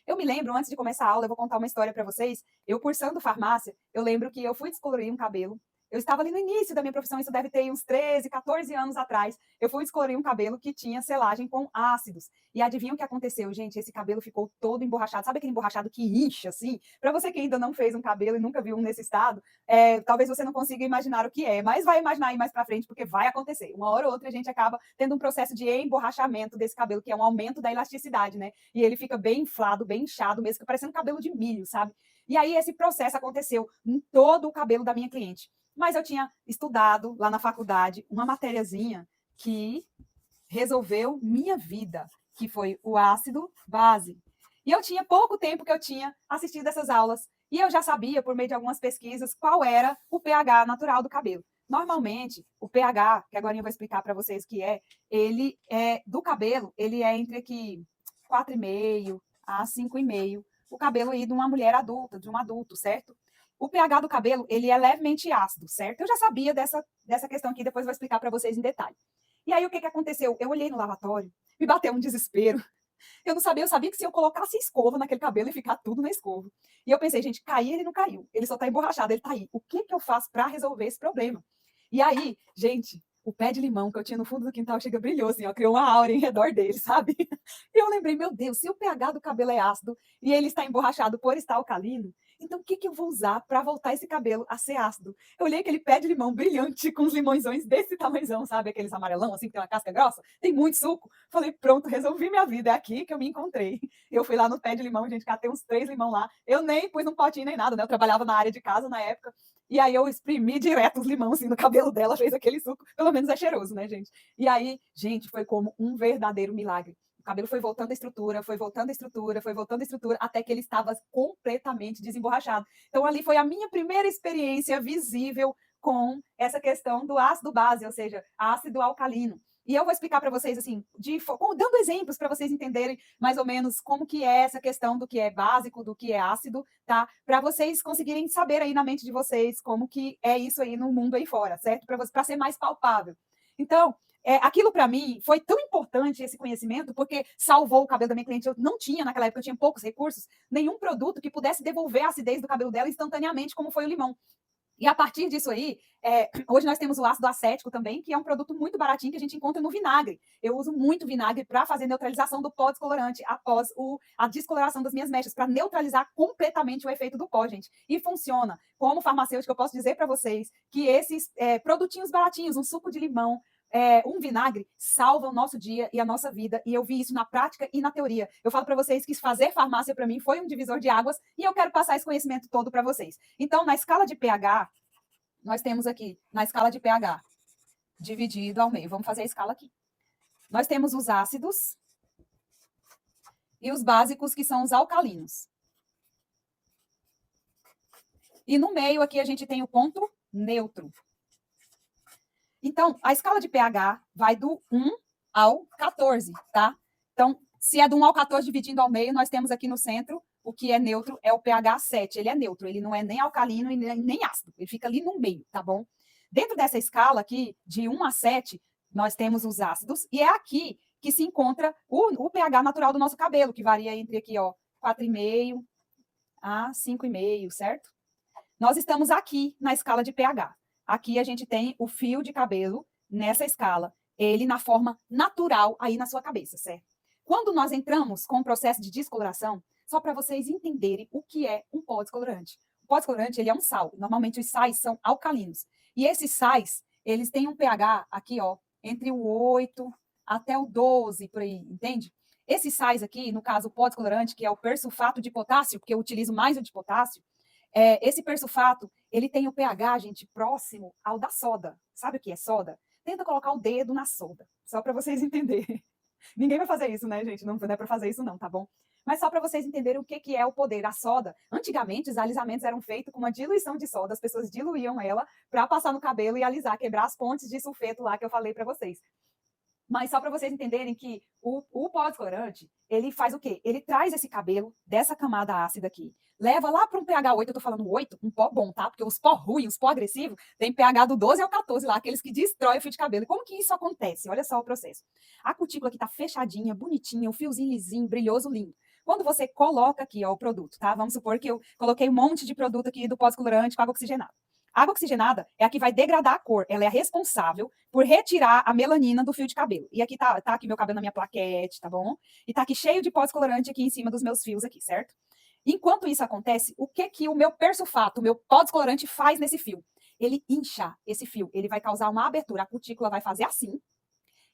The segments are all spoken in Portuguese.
Eu me lembro, antes de começar a aula, eu vou contar uma história para vocês. Eu, cursando farmácia, eu lembro que eu fui descolorir um cabelo. Eu estava ali no início da minha profissão, isso deve ter uns 13, 14 anos atrás. Eu fui descolorir um cabelo que tinha selagem com ácidos. E adivinha o que aconteceu, gente? Esse cabelo ficou todo emborrachado. Sabe aquele emborrachado que incha, assim? Para você que ainda não fez um cabelo e nunca viu um nesse estado, talvez você não consiga imaginar o que é, mas vai imaginar aí mais para frente, porque vai acontecer. Uma hora ou outra a gente acaba tendo um processo de emborrachamento desse cabelo, que é um aumento da elasticidade, né? E ele fica bem inflado, bem inchado, mesmo que parecendo cabelo de milho, sabe? E aí esse processo aconteceu em todo o cabelo da minha cliente. Mas eu tinha estudado lá na faculdade uma matériazinha que resolveu minha vida, que foi o ácido base. E eu tinha pouco tempo que eu tinha assistido essas aulas e eu já sabia, por meio de algumas pesquisas, qual era o pH natural do cabelo. Normalmente, o pH, que agora eu vou explicar para vocês o que é, ele é do cabelo, ele é entre aqui 4,5 a 5,5. O cabelo aí de uma mulher adulta, de um adulto, certo? O pH do cabelo, ele é levemente ácido, certo? Eu já sabia dessa questão aqui, depois eu vou explicar para vocês em detalhe. E aí, o que aconteceu? Eu olhei no lavatório, me bateu um desespero. Eu não sabia, eu sabia que se eu colocasse escova naquele cabelo, ia ficar tudo na escova. E eu pensei, gente, cair ele não caiu. Ele só tá emborrachado, ele tá aí. O que eu faço para resolver esse problema? E aí, gente, o pé de limão que eu tinha no fundo do quintal chega brilhou, assim, ó, criou uma aura em redor dele, sabe? E eu lembrei, meu Deus, se o pH do cabelo é ácido e ele está emborrachado por estar alcalino, então o que eu vou usar para voltar esse cabelo a ser ácido? Eu olhei aquele pé de limão brilhante com os limõezões desse tamanhozão, sabe? Aqueles amarelão, assim, que tem uma casca grossa, tem muito suco. Falei, pronto, resolvi minha vida, é aqui que eu me encontrei. Eu fui lá no pé de limão, gente, catei uns 3 limão lá. Eu nem pus num potinho nem nada, né? Eu trabalhava na área de casa na época. E aí eu exprimi direto os limões assim, no cabelo dela, fez aquele suco. Pelo menos é cheiroso, né, gente? E aí, gente, foi como um verdadeiro milagre. O cabelo foi voltando à estrutura, foi voltando à estrutura, foi voltando à estrutura, até que ele estava completamente desemborrachado. Então, ali foi a minha primeira experiência visível com essa questão do ácido base, ou seja, ácido alcalino. E eu vou explicar para vocês, assim, dando exemplos para vocês entenderem mais ou menos como que é essa questão do que é básico, do que é ácido, tá? Para vocês conseguirem saber aí na mente de vocês como que é isso aí no mundo aí fora, certo? Para ser mais palpável. Então, aquilo para mim foi tão importante esse conhecimento, porque salvou o cabelo da minha cliente. Eu não tinha, naquela época, eu tinha poucos recursos, nenhum produto que pudesse devolver a acidez do cabelo dela instantaneamente, como foi o limão. E a partir disso aí, hoje nós temos o ácido acético também, que é um produto muito baratinho que a gente encontra no vinagre. Eu uso muito vinagre para fazer neutralização do pó descolorante após a descoloração das minhas mechas, para neutralizar completamente o efeito do pó, gente. E funciona. Como farmacêutica, eu posso dizer para vocês que esses produtinhos baratinhos, um suco de limão, um vinagre, salva o nosso dia e a nossa vida. E eu vi isso na prática e na teoria. Eu falo para vocês que fazer farmácia para mim foi um divisor de águas e eu quero passar esse conhecimento todo para vocês. Então, na escala de pH, nós temos aqui, na escala de pH, dividido ao meio. Vamos fazer a escala aqui. Nós temos os ácidos e os básicos, que são os alcalinos. E no meio aqui a gente tem o ponto neutro. Então, a escala de pH vai do 1 ao 14, tá? Então, se é do 1 ao 14 dividindo ao meio, nós temos aqui no centro o que é neutro, é o pH 7. Ele é neutro, ele não é nem alcalino e nem ácido. Ele fica ali no meio, tá bom? Dentro dessa escala aqui, de 1 a 7, nós temos os ácidos, e é aqui que se encontra o pH natural do nosso cabelo, que varia entre aqui, ó, 4,5 a 5,5, certo? Nós estamos aqui na escala de pH. Aqui a gente tem o fio de cabelo nessa escala, ele na forma natural aí na sua cabeça, certo? Quando nós entramos com o processo de descoloração, só para vocês entenderem o que é um pó descolorante. O pó descolorante, ele é um sal. Normalmente os sais são alcalinos. E esses sais, eles têm um pH aqui, ó, entre o 8 até o 12 por aí, entende? Esses sais aqui, no caso o pó descolorante, que é o persulfato de potássio, porque eu utilizo mais o de potássio, esse persulfato, ele tem o pH, gente, próximo ao da soda. Sabe o que é soda? Tenta colocar o dedo na soda, só para vocês entenderem. Ninguém vai fazer isso, né, gente? Não é para fazer isso não, tá bom? Mas só para vocês entenderem o que é o poder. A soda, antigamente, os alisamentos eram feitos com uma diluição de soda, as pessoas diluíam ela para passar no cabelo e alisar, quebrar as pontes de sulfeto lá que eu falei para vocês. Mas só para vocês entenderem que o pó descolorante, ele faz o quê? Ele traz esse cabelo dessa camada ácida aqui, leva lá para um pH 8, eu tô falando 8, um pó bom, tá? Porque os pó ruins, os pó agressivos, tem pH do 12 ao 14 lá, aqueles que destroem o fio de cabelo. E como que isso acontece? Olha só o processo. A cutícula aqui tá fechadinha, bonitinha, o fiozinho lisinho, brilhoso, lindo. Quando você coloca aqui, ó, o produto, tá? Vamos supor que eu coloquei um monte de produto aqui do pós-colorante com água oxigenada. A água oxigenada é a que vai degradar a cor. Ela é a responsável por retirar a melanina do fio de cabelo. E aqui tá aqui meu cabelo na minha plaquete, tá bom? E tá aqui cheio de pós-colorante aqui em cima dos meus fios aqui, certo? Enquanto isso acontece, o que que o meu persulfato, o meu pós-colorante faz nesse fio? Ele incha esse fio, ele vai causar uma abertura, a cutícula vai fazer assim,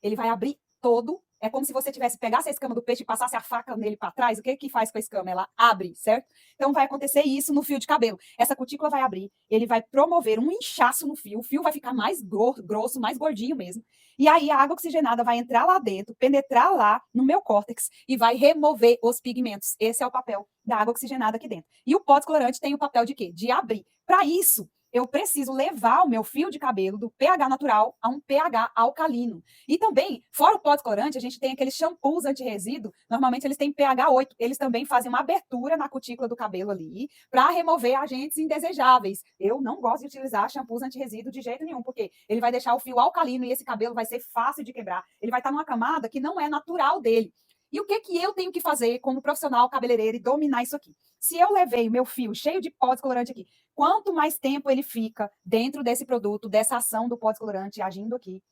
ele vai abrir todo. É como se você pegasse a escama do peixe e passasse a faca nele para trás. O que que faz com a escama? Ela abre, certo? Então vai acontecer isso no fio de cabelo. Essa cutícula vai abrir, ele vai promover um inchaço no fio, o fio vai ficar mais grosso, mais gordinho mesmo. E aí a água oxigenada vai entrar lá dentro, penetrar lá no meu córtex e vai remover os pigmentos. Esse é o papel da água oxigenada aqui dentro. E o pó descolorante tem o papel de quê? De abrir. Para isso, eu preciso levar o meu fio de cabelo do pH natural a um pH alcalino. E também, fora o pó descolorante, a gente tem aqueles shampoos anti-resíduo, normalmente eles têm pH 8, eles também fazem uma abertura na cutícula do cabelo ali, para remover agentes indesejáveis. Eu não gosto de utilizar shampoos anti-resíduo de jeito nenhum, porque ele vai deixar o fio alcalino e esse cabelo vai ser fácil de quebrar. Ele vai estar numa camada que não é natural dele. E o que que eu tenho que fazer como profissional cabeleireiro e dominar isso aqui? Se eu levei meu fio cheio de pó descolorante aqui, quanto mais tempo ele fica dentro desse produto, dessa ação do pó descolorante agindo aqui,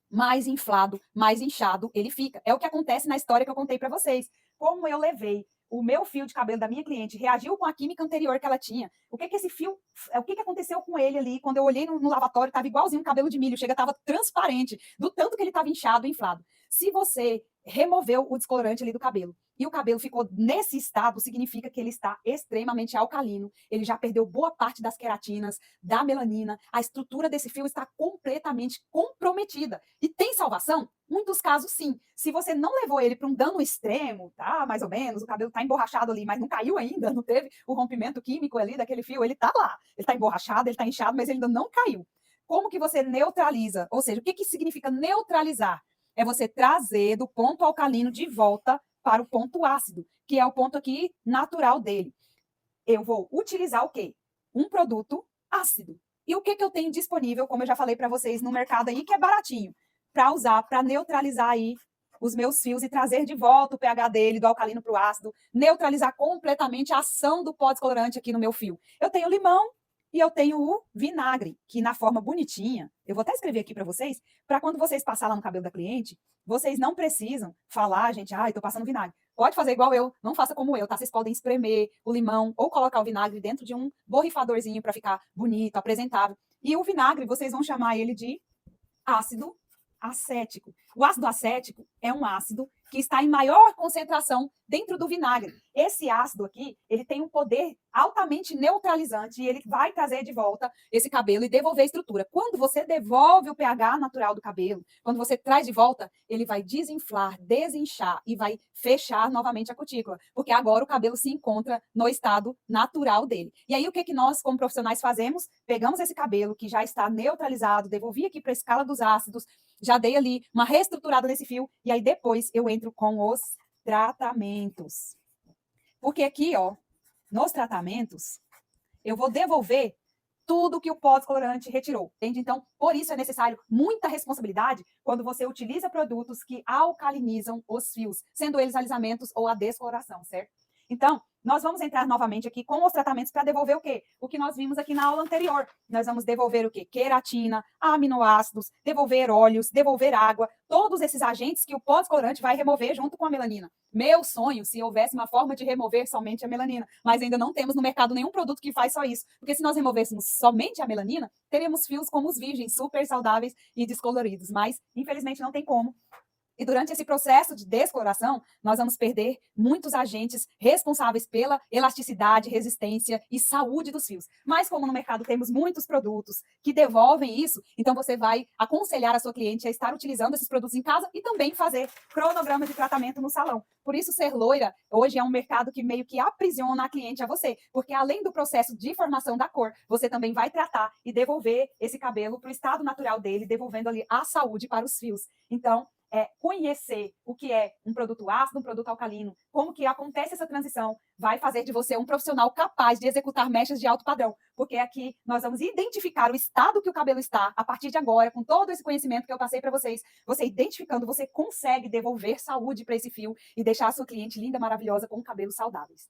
mais inflado, mais inchado ele fica. É o que acontece na história que eu contei para vocês. Como eu levei o meu fio de cabelo da minha cliente, reagiu com a química anterior que ela tinha. O que que esse fio, o que que aconteceu com ele ali? Quando eu olhei no lavatório, estava igualzinho um cabelo de milho, chega, estava transparente, do tanto que ele estava inchado, inflado. Se você removeu o descolorante ali do cabelo e o cabelo ficou nesse estado, significa que ele está extremamente alcalino, ele já perdeu boa parte das queratinas, da melanina, a estrutura desse fio está completamente comprometida. E tem salvação? Muitos casos, sim. Se você não levou ele para um dano extremo, tá? Mais ou menos, o cabelo está emborrachado ali, mas não caiu ainda, não teve o rompimento químico ali daquele fio, ele está lá. Ele está emborrachado, ele está inchado, mas ele ainda não caiu. Como que você neutraliza? Ou seja, o que que significa neutralizar? É você trazer do ponto alcalino de volta para o ponto ácido, que é o ponto aqui natural dele. Eu vou utilizar o quê? Um produto ácido. E o que que eu tenho disponível, como eu já falei para vocês, no mercado aí, que é baratinho, para usar, para neutralizar aí os meus fios e trazer de volta o pH dele, do alcalino para o ácido, neutralizar completamente a ação do pó descolorante aqui no meu fio. Eu tenho limão e eu tenho o vinagre, que na forma bonitinha, eu vou até escrever aqui para vocês, para quando vocês passar lá no cabelo da cliente, vocês não precisam falar, gente, eu tô passando vinagre. Pode fazer igual eu, não faça como eu, tá? Vocês podem espremer o limão ou colocar o vinagre dentro de um borrifadorzinho para ficar bonito, apresentável. E o vinagre, vocês vão chamar ele de ácido acético. O ácido acético é um ácido que está em maior concentração dentro do vinagre. Esse ácido aqui, ele tem um poder altamente neutralizante e ele vai trazer de volta esse cabelo e devolver a estrutura. Quando você devolve o pH natural do cabelo, quando você traz de volta, ele vai desinflar, desinchar e vai fechar novamente a cutícula, porque agora o cabelo se encontra no estado natural dele. E aí o que que nós, como profissionais, fazemos? Pegamos esse cabelo que já está neutralizado, devolvi aqui para a escala dos ácidos, já dei ali uma reestruturada nesse fio e aí depois eu entro com os tratamentos. Porque aqui, ó, nos tratamentos, eu vou devolver tudo que o pó descolorante retirou, entende? Então, por isso é necessário muita responsabilidade quando você utiliza produtos que alcalinizam os fios, sendo eles alisamentos ou a descoloração, certo? Então, nós vamos entrar novamente aqui com os tratamentos para devolver o quê? O que nós vimos aqui na aula anterior. Nós vamos devolver o quê? Queratina, aminoácidos, devolver óleos, devolver água, todos esses agentes que o pó descolorante vai remover junto com a melanina. Meu sonho, se houvesse uma forma de remover somente a melanina, mas ainda não temos no mercado nenhum produto que faz só isso. Porque se nós removêssemos somente a melanina, teríamos fios como os virgens, super saudáveis e descoloridos. Mas, infelizmente, não tem como. E durante esse processo de descoloração, nós vamos perder muitos agentes responsáveis pela elasticidade, resistência e saúde dos fios. Mas como no mercado temos muitos produtos que devolvem isso, então você vai aconselhar a sua cliente a estar utilizando esses produtos em casa e também fazer cronograma de tratamento no salão. Por isso, ser loira hoje é um mercado que meio que aprisiona a cliente a você, porque além do processo de formação da cor, você também vai tratar e devolver esse cabelo para o estado natural dele, devolvendo ali a saúde para os fios. Então, conhecer o que é um produto ácido, um produto alcalino, como que acontece essa transição, vai fazer de você um profissional capaz de executar mechas de alto padrão, porque aqui nós vamos identificar o estado que o cabelo está a partir de agora, com todo esse conhecimento que eu passei para vocês. Você identificando, você consegue devolver saúde para esse fio e deixar a sua cliente linda, maravilhosa, com cabelos saudáveis.